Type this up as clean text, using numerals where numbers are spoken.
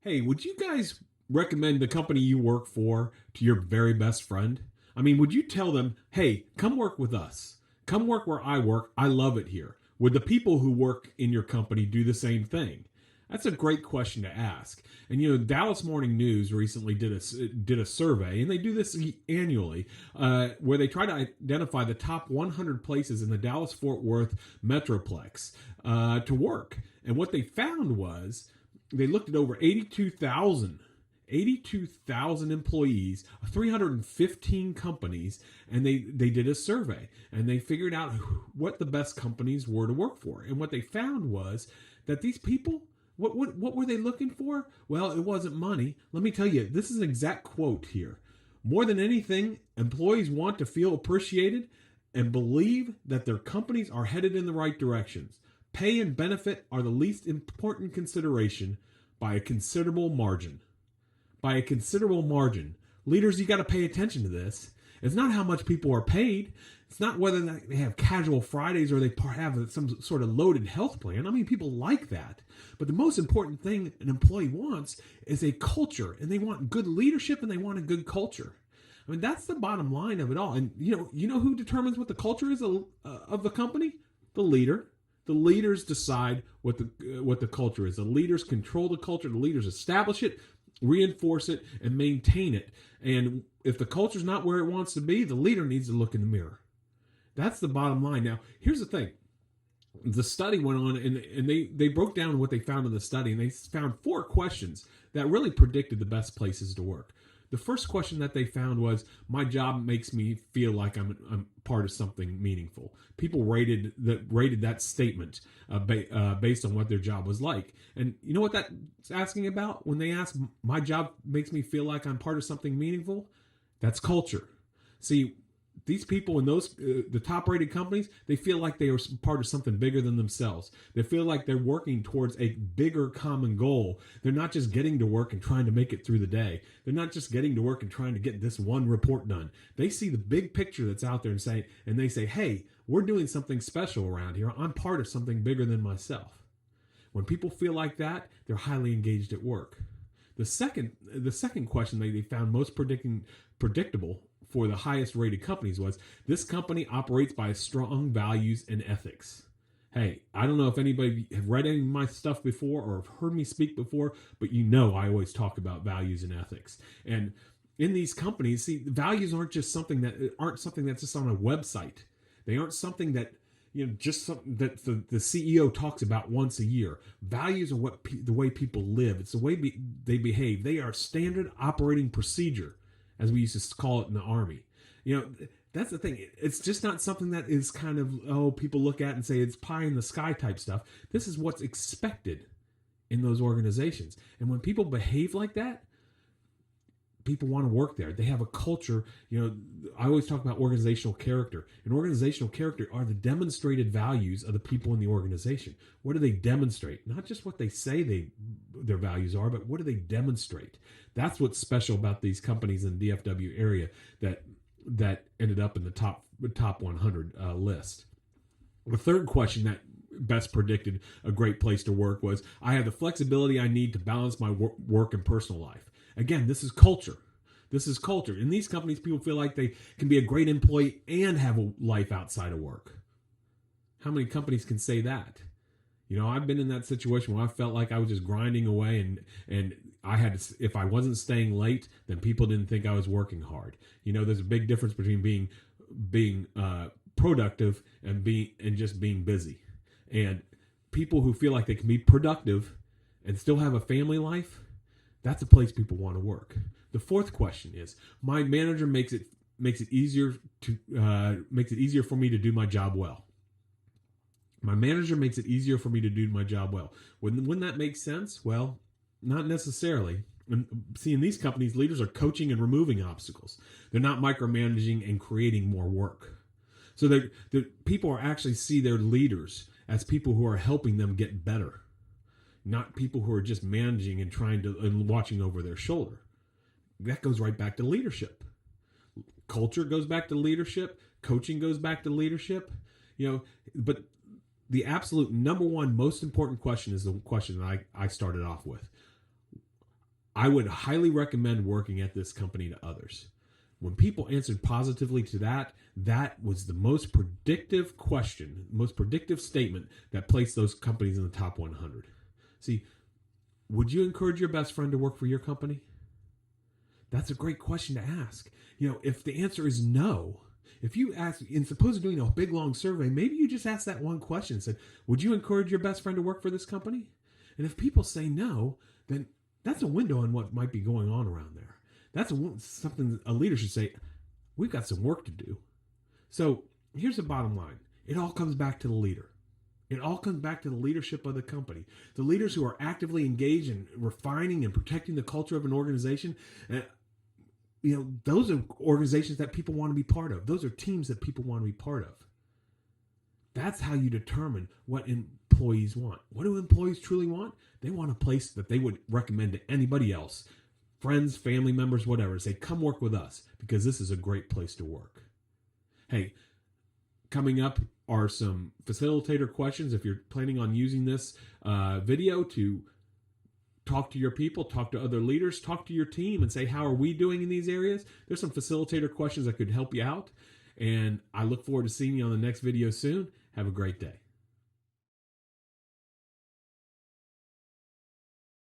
Hey, would you guys recommend the company you work for to your very best friend? I mean, would you tell them, hey, come work with us? Come work where I work. I love it here. Would the people who work in your company do the same thing? That's a great question to ask. And Dallas Morning News recently did a survey, and they do this annually, where they try to identify the top 100 places in the Dallas Fort Worth metroplex to work. And what they found was they looked at over 82,000 employees, 315 companies, and they did a survey and they figured out what the best companies were to work for. And what they found was that these people, what were they looking for? Well, it wasn't money. Let me tell you, this is an exact quote here. More than anything, employees want to feel appreciated and believe that their companies are headed in the right directions. Pay and benefit are the least important consideration by a considerable margin. By a considerable margin. Leaders, you got to pay attention to this. It's not how much people are paid. It's not whether they have casual Fridays or they have some sort of loaded health plan. I mean, people like that. But the most important thing an employee wants is a culture, and they want good leadership and they want a good culture. I mean, that's the bottom line of it all. And you know who determines what the culture is of the company? The leader. The leaders decide what the culture is. The leaders control the culture. The leaders establish it, reinforce it, and maintain it. And if the culture's not where it wants to be, the leader needs to look in the mirror. That's the bottom line. Now, here's the thing. The study went on, and they broke down what they found in the study, and they found 4 questions that really predicted the best places to work. The first question that they found was, my job makes me feel like I'm part of something meaningful. People rated that statement based on what their job was like. And you know what that's asking about? When they ask, my job makes me feel like I'm part of something meaningful? That's culture. See, these people in those the top rated companies, they feel like they are part of something bigger than themselves. They feel like they're working towards a bigger common goal. They're not just getting to work and trying to make it through the day. They're not just getting to work and trying to get this one report done. They see the big picture that's out there and they say, hey, we're doing something special around here. I'm part of something bigger than myself. When people feel like that, they're highly engaged at work. The second question they found most predictable for the highest rated companies was, this company operates by strong values and ethics. Hey, I don't know if anybody have read any of my stuff before or have heard me speak before, but I always talk about values and ethics. And in these companies, see, values aren't something that's just on a website. They aren't something that just something that the CEO talks about once a year. Values are the way people live. It's the way they behave. They are standard operating procedure, as we used to call it in the Army. That's the thing. It's just not something that is kind of, people look at and say it's pie in the sky type stuff. This is what's expected in those organizations. And when people behave like that, people want to work there. They have a culture. I always talk about organizational character. And organizational character are the demonstrated values of the people in the organization. What do they demonstrate? Not just what they say their values are, but what do they demonstrate? That's what's special about these companies in the DFW area that ended up in the top 100 list. The third question that best predicted a great place to work was, I have the flexibility I need to balance my work and personal life. Again, this is culture. This is culture. In these companies, people feel like they can be a great employee and have a life outside of work. How many companies can say that? I've been in that situation where I felt like I was just grinding away, and I had to, if I wasn't staying late, then people didn't think I was working hard. There's a big difference between being productive and just being busy. And people who feel like they can be productive and still have a family life, that's a place people want to work. The fourth question is, my manager makes it easier for me to do my job well. My manager makes it easier for me to do my job well. Wouldn't that make sense? Well, not necessarily. And see, in these companies, leaders are coaching and removing obstacles. They're not micromanaging and creating more work. So the people are actually see their leaders as people who are helping them get better, not people who are just managing and watching over their shoulder. That goes right back to leadership. Culture goes back to leadership. Coaching goes back to leadership. But the absolute number one most important question is the question that I started off with. I would highly recommend working at this company to others. When people answered positively to that, that was the most predictive question, most predictive statement that placed those companies in the top 100. See, would you encourage your best friend to work for your company? That's a great question to ask. If the answer is no, if you ask, and suppose you're doing a big long survey, maybe you just ask that one question and said, would you encourage your best friend to work for this company? And if people say no, then that's a window on what might be going on around there. That's something a leader should say, we've got some work to do. So here's the bottom line. It all comes back to the leader. It all comes back to the leadership of the company. The leaders who are actively engaged in refining and protecting the culture of an organization, those are organizations that people want to be part of. Those are teams that people want to be part of. That's how you determine what employees want. What do employees truly want? They want a place that they would recommend to anybody else. Friends, family members, whatever, say, come work with us because this is a great place to work. Hey, coming up are some facilitator questions. If you're planning on using this video to talk to your people, talk to other leaders, talk to your team and say, how are we doing in these areas? There's some facilitator questions that could help you out. And I look forward to seeing you on the next video soon. Have a great day.